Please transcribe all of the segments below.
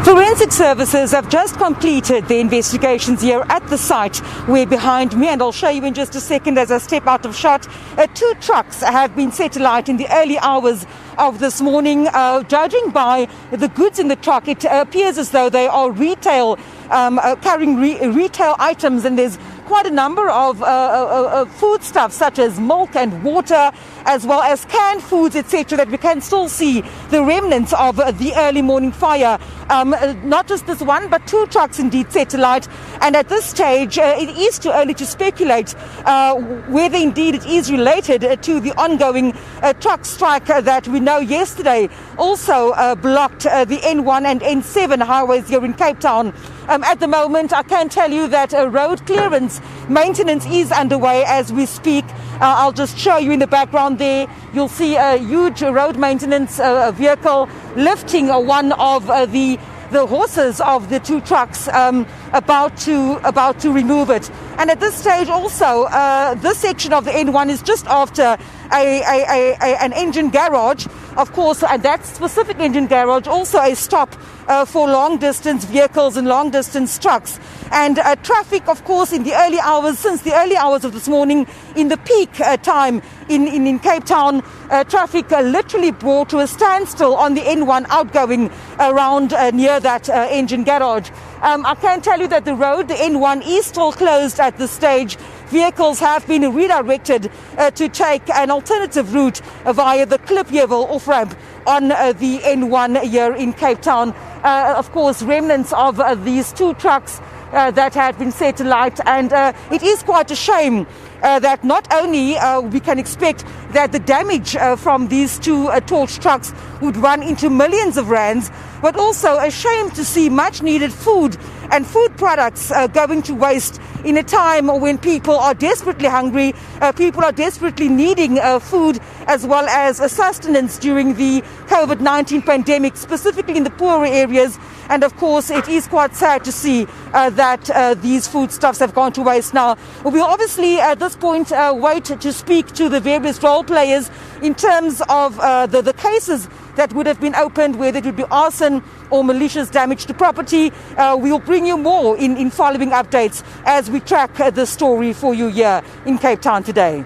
Forensic services have just completed the investigations here at the site where behind me, and I'll show you in just a second as I step out of shot, 2 trucks have been set alight in the early hours of this morning. Judging by the goods in the truck, it appears as though they are retail, carrying retail items, and there's quite a number of foodstuffs such as milk and water, as well as canned foods, etc., that we can still see the remnants of the early morning fire. Not just this one, but 2 trucks indeed set alight. And at this stage, it is too early to speculate whether indeed it is related to the ongoing truck strike that we know yesterday also blocked the N1 and N7 highways here in Cape Town. At the moment, I can tell you that road clearance maintenance is underway as we speak. I'll just show you in the background there. You'll see a huge road maintenance vehicle lifting one of the horses of the 2 trucks, about to remove it. And at this stage also, this section of the N1 is just after an engine garage, of course, and that specific engine garage also a stop for long distance vehicles and long distance trucks. And traffic, of course, in the early hours, since the early hours of this morning, in the peak time in Cape Town, traffic literally brought to a standstill on the N1 outgoing around near that engine garage. I can tell you that the road, the N1, is still closed at this stage. Vehicles have been redirected to take an alternative route via the Klipmuts off-ramp on the N1 here in Cape Town. Of course, remnants of these 2 trucks that had been set alight, and it is quite a shame that not only we can expect that the damage from these 2 torch trucks would run into millions of rands, but also a shame to see much needed food and food products going to waste in a time when people are desperately hungry, people are desperately needing food as well as sustenance during the COVID-19 pandemic, specifically in the poorer areas. And of course, it is quite sad to see that these foodstuffs have gone to waste now. We'll obviously at this point wait to speak to the various role players in terms of the cases that would have been opened, whether it would be arson or malicious damage to property. We'll bring you more in following updates as we track the story for you here in Cape Town today.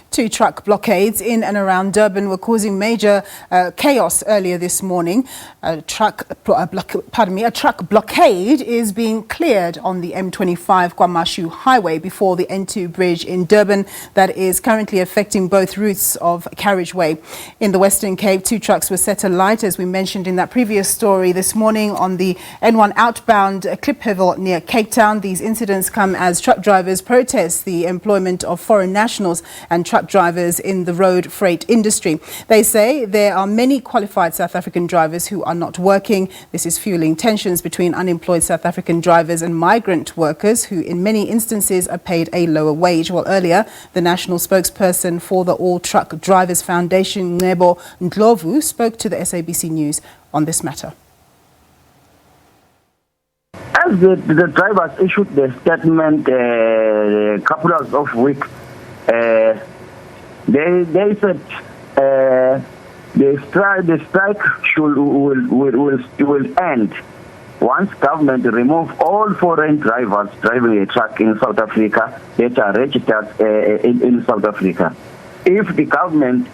2 truck blockades in and around Durban were causing major chaos earlier this morning. A truck blockade is being cleared on the M25 KwaMashu highway before the N2 bridge in Durban that is currently affecting both routes of carriageway. In the Western Cape, 2 trucks were set alight, as we mentioned in that previous story this morning, on the N1 outbound Klipmuts near Cape Town. These incidents come as truck drivers protest the employment of foreign nationals and truck drivers in the road freight industry. They say there are many qualified South African drivers who are not working. This is fueling tensions between unemployed South African drivers and migrant workers who in many instances are paid a lower wage. Well, earlier, the national spokesperson for the All Truck Drivers Foundation, Nebo Ndlovu, spoke to the SABC News on this matter. As the drivers issued the statement a couple of weeks, they said the strike will end once government remove all foreign drivers driving a truck in South Africa that are registered in South Africa. If the government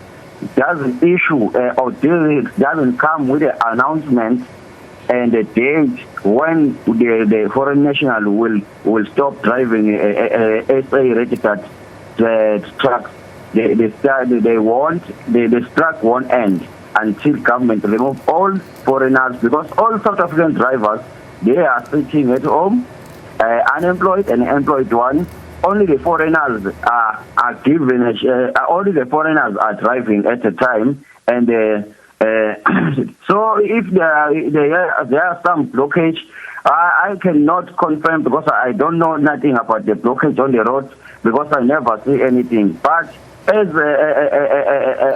doesn't issue or doesn't come with an announcement and a date when the foreign national will stop driving SA registered trucks, the strike won't end until government remove all foreigners, because all South African drivers, they are sitting at home, unemployed and employed one. Only the foreigners are given. Only the foreigners are driving at a time, and so if there are some blockage, I cannot confirm because I don't know nothing about the blockage on the road because I never see anything. But as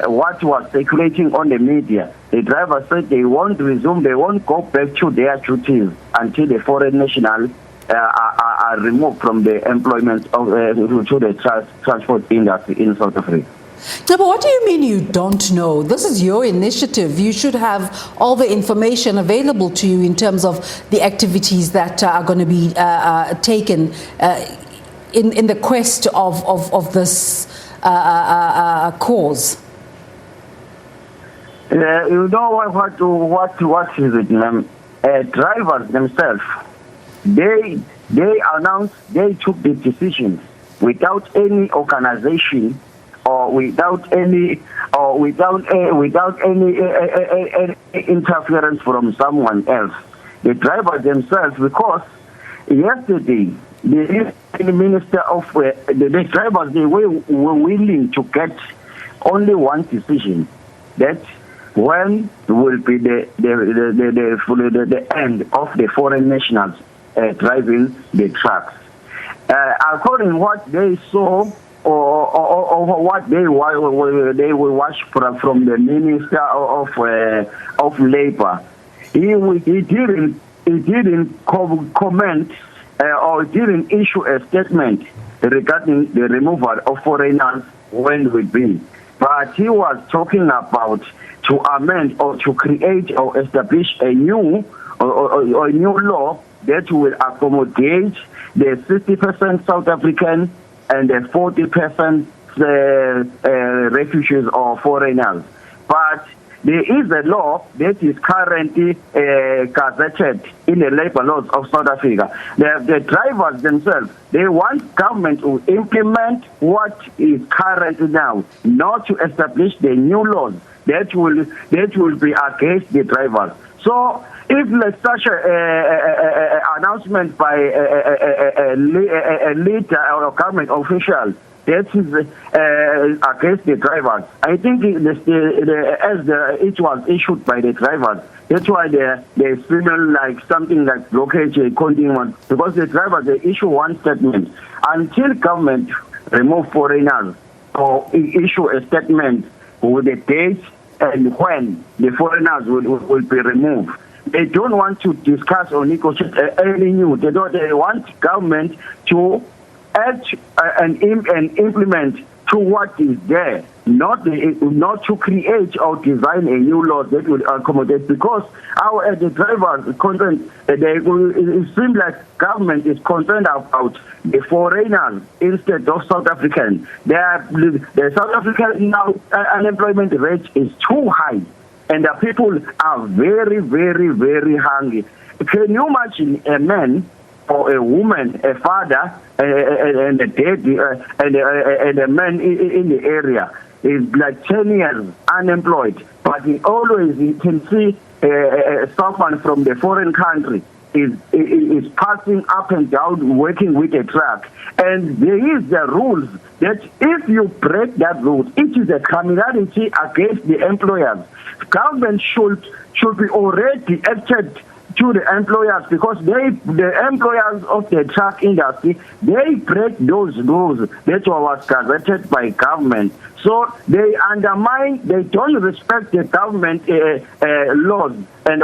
what was circulating on the media, the driver said they won't resume, they won't go back to their duties until the foreign nationals are removed from the employment of, to the transport industry in South Africa. But what do you mean you don't know? This is your initiative. You should have all the information available to you in terms of the activities that are going to be taken in the quest of this cause. You know what is it, ma'am? Drivers themselves, they took the decisions without any organization or without any interference from someone else. The drivers themselves, because yesterday the minister of the drivers, they were willing to get only one decision, that when will be the end of the foreign nationals driving the trucks. According to what they saw or what they will watch from the Minister of Labour, he didn't comment or didn't issue a statement regarding the removal of foreigners when it would be. But he was talking about to amend or to create or establish a new law that will accommodate the 60% South African and the 40% refugees or foreigners. But there is a law that is currently gazetted in the labor laws of South Africa. The drivers themselves, they want government to implement what is current now, not to establish the new laws that will be against the drivers. So if such an announcement by a leader or a government official that is against the drivers, I think it was issued by the drivers. That's why they feel like something like blockage continuing, because the drivers, they issue one statement. Until government remove foreigners or issue a statement with the date and when the foreigners will be removed, they don't want to discuss or negotiate any new. They want government to act and implement to what is there, not to create or design a new law that will accommodate. Because the drivers concerned, it seems like government is concerned about the foreigners instead of South African. The South African now unemployment rate is too high, and the people are very, very, very hungry. Can you imagine a man or a woman, a father, and a baby, and a man in the area is like 10 years unemployed, but he can see someone from the foreign country is passing up and down, working with a truck, and there is the rules that if you break that rule, it is a criminality against the employers. Government should be already acted to the employers, because the employers of the truck industry, they break those rules that was gazetted by government. So they undermine, they don't respect the government laws and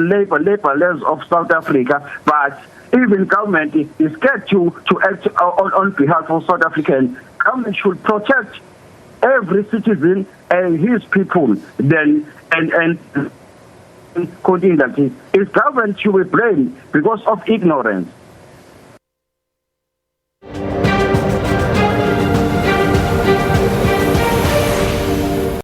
labor laws of South Africa, but even government is scared to act on behalf of South African. Government should protect every citizen and his people, and continue that is government should be blamed because of ignorance.